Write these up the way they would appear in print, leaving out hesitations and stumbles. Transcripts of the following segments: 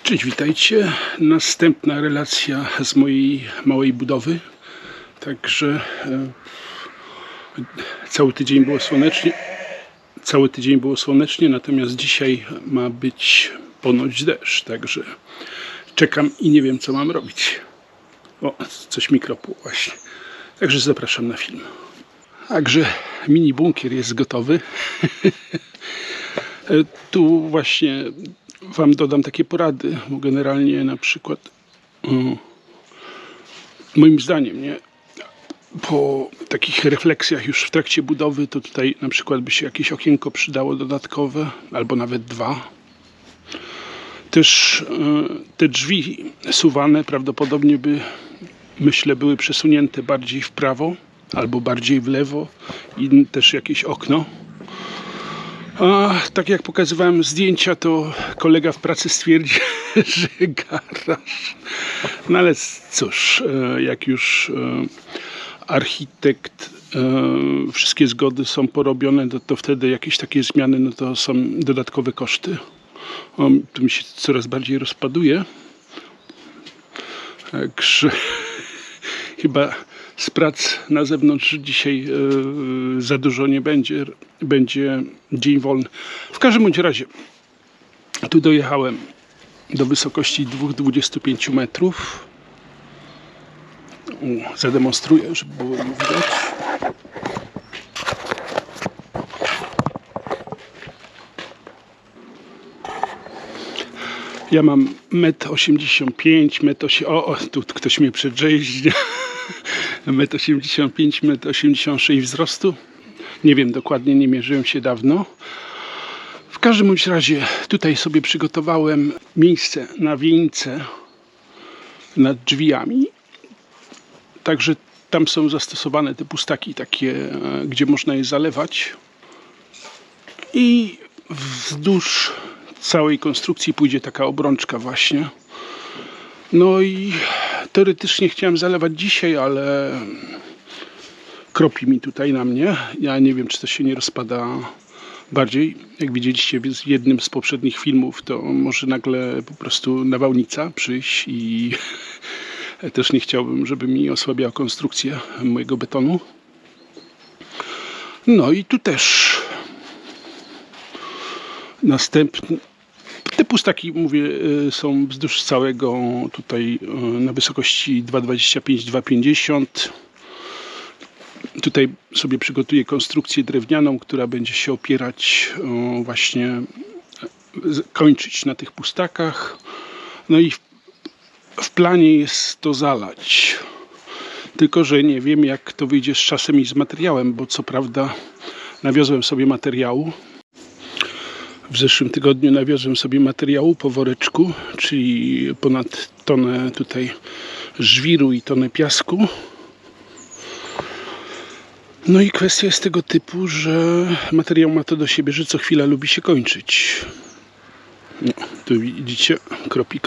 Cześć, witajcie. Następna relacja z mojej małej budowy. Także cały tydzień było słonecznie, natomiast dzisiaj ma być ponoć deszcz. Także czekam i nie wiem, co mam robić. O, coś mi kropło właśnie. Także zapraszam na film. Także mini bunkier jest gotowy. Tu właśnie Wam dodam takie porady, bo generalnie na przykład moim zdaniem, nie, po takich refleksjach już w trakcie budowy, to tutaj na przykład by się jakieś okienko przydało dodatkowe, albo nawet dwa. Też te drzwi suwane prawdopodobnie myślę, były przesunięte bardziej w prawo albo bardziej w lewo i też jakieś okno. A tak jak pokazywałem zdjęcia, to kolega w pracy stwierdzi, że garaż. No ale cóż, jak już architekt, wszystkie zgody są porobione, to wtedy jakieś takie zmiany, no to są dodatkowe koszty. Tu mi się coraz bardziej rozpaduje. Także chyba z prac na zewnątrz dzisiaj za dużo nie będzie. Będzie dzień wolny. W każdym bądź razie tu dojechałem do wysokości 2,25 metrów. Zademonstruję, żeby było widać. Ja mam 1,85 m, tu ktoś mnie przedrzeźnia. 1,85 m, 1,86 m wzrostu. Nie wiem dokładnie, nie mierzyłem się dawno. W każdym bądź razie tutaj sobie przygotowałem miejsce na wieńce nad drzwiami. Także tam są zastosowane te pustaki takie, gdzie można je zalewać. I wzdłuż całej konstrukcji pójdzie taka obrączka właśnie. No i teoretycznie chciałem zalewać dzisiaj, ale kropi mi tutaj na mnie. Ja nie wiem, czy to się nie rozpada bardziej. Jak widzieliście w jednym z poprzednich filmów, to może nagle po prostu nawałnica przyjść i też nie chciałbym, żeby mi osłabiała konstrukcja mojego betonu. No i tu też następny. Te pustaki, mówię, są wzdłuż całego tutaj na wysokości 2,25-2,50. Tutaj sobie przygotuję konstrukcję drewnianą, która będzie się opierać, właśnie kończyć na tych pustakach. No i w planie jest to zalać. Tylko że nie wiem, jak to wyjdzie z czasem i z materiałem, bo co prawda nawiozłem sobie materiału. W zeszłym tygodniu nawiozłem sobie materiału po woreczku, czyli ponad tonę tutaj żwiru i tonę piasku. No i kwestia jest tego typu, że materiał ma to do siebie, że co chwila lubi się kończyć. No, tu widzicie, kropi.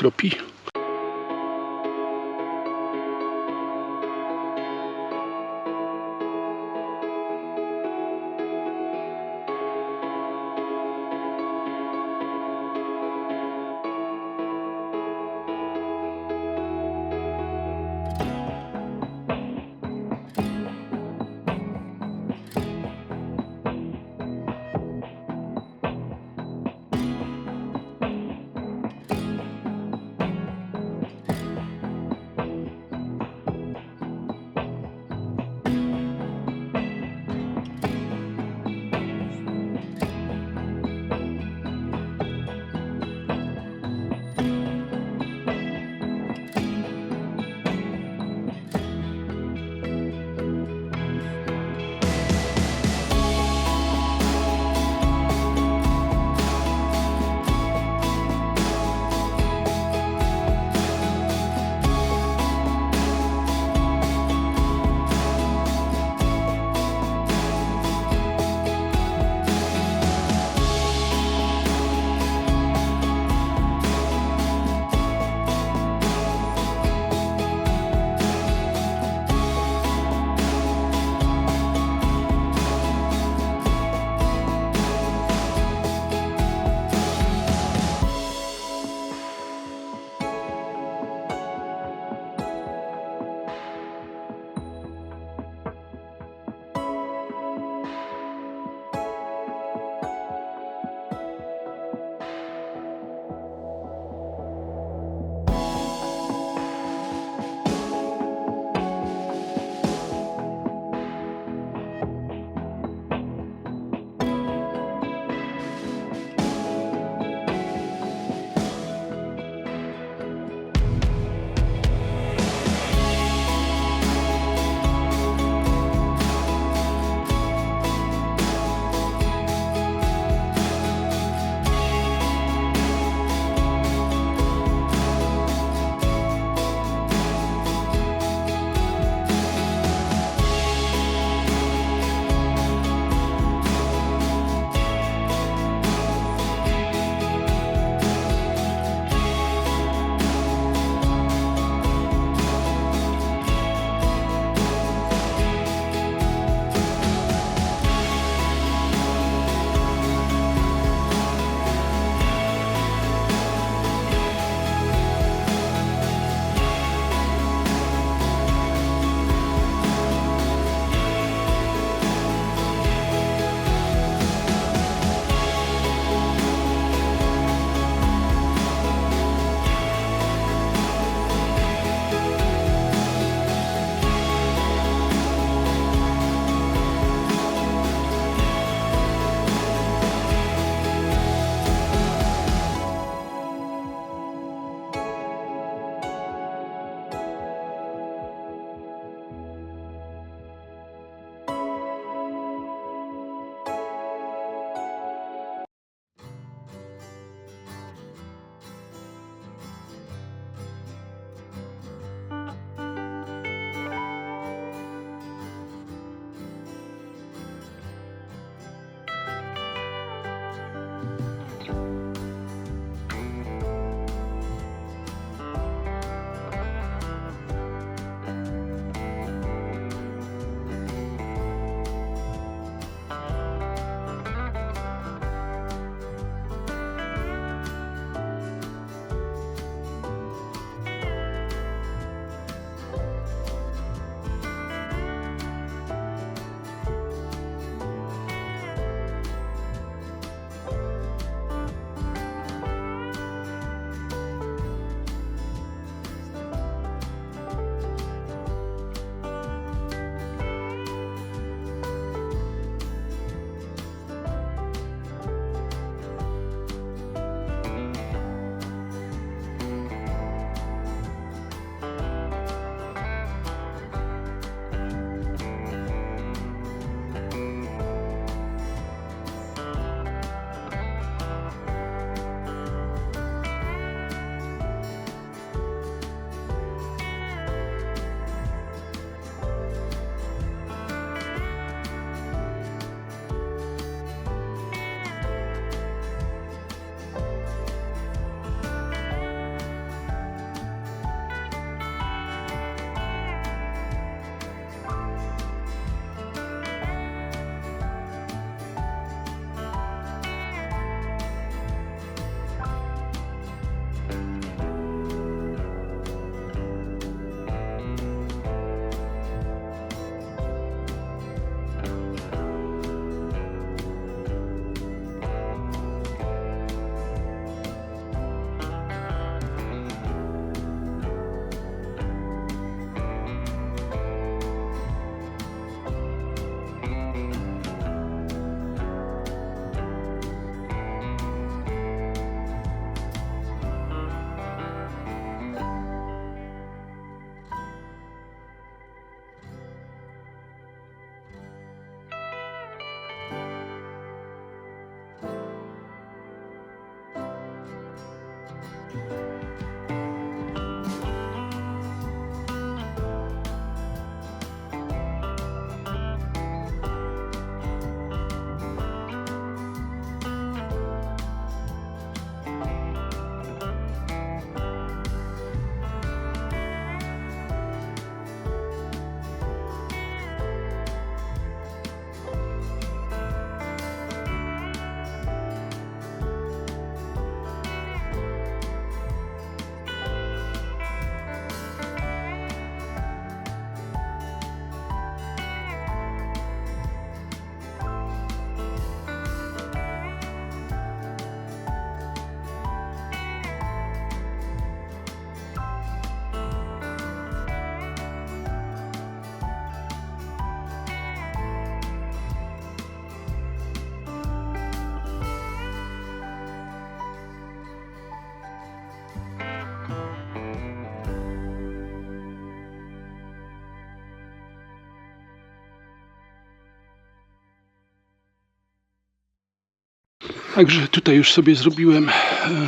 Także tutaj już sobie zrobiłem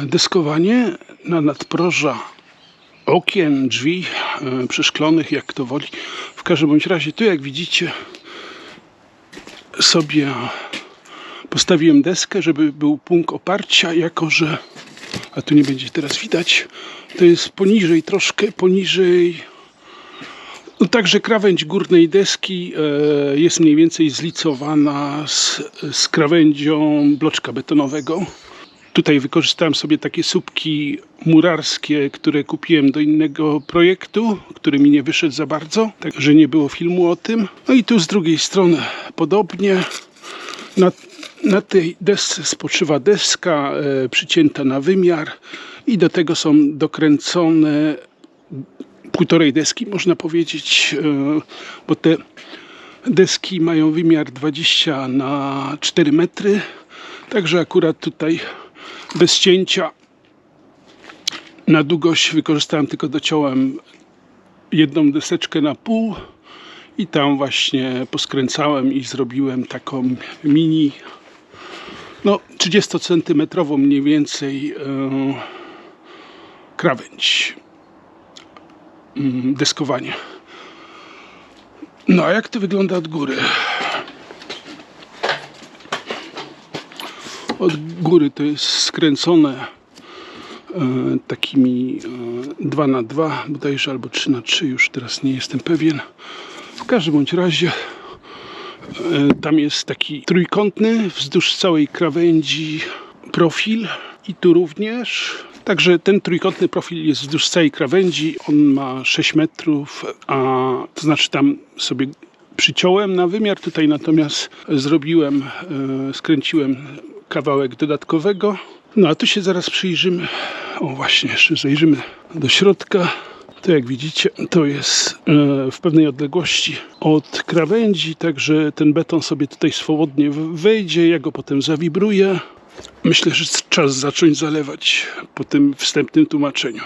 deskowanie na nadproża okien, drzwi przeszklonych, jak kto woli. W każdym bądź razie tu, jak widzicie, sobie postawiłem deskę, żeby był punkt oparcia, jako że, a tu nie będzie teraz widać, to jest poniżej, troszkę poniżej. No, także krawędź górnej deski jest mniej więcej zlicowana z krawędzią bloczka betonowego. Tutaj wykorzystałem sobie takie słupki murarskie, które kupiłem do innego projektu, który mi nie wyszedł za bardzo, także nie było filmu o tym. No i tu z drugiej strony podobnie. Na tej desce spoczywa deska przycięta na wymiar i do tego są dokręcone półtorej deski, można powiedzieć, bo te deski mają wymiar 20 na 4 metry, także akurat tutaj bez cięcia na długość wykorzystałem, tylko dociąłem jedną deseczkę na pół i tam właśnie poskręcałem i zrobiłem taką mini, no 30 centymetrową mniej więcej krawędź deskowania. No a jak to wygląda od góry? Od góry to jest skręcone takimi 2x2 bodajże, albo 3x3, już teraz nie jestem pewien. W każdym bądź razie tam jest taki trójkątny wzdłuż całej krawędzi profil i tu również. Także ten trójkątny profil jest wzdłuż całej krawędzi, on ma 6 metrów, a to znaczy tam sobie przyciąłem na wymiar, tutaj natomiast zrobiłem, skręciłem kawałek dodatkowego. No a tu się zaraz przyjrzymy, o właśnie, jeszcze zajrzymy do środka. To jak widzicie, to jest w pewnej odległości od krawędzi, także ten beton sobie tutaj swobodnie wejdzie, ja go potem zawibruję. Myślę, że czas zacząć zalewać po tym wstępnym tłumaczeniu.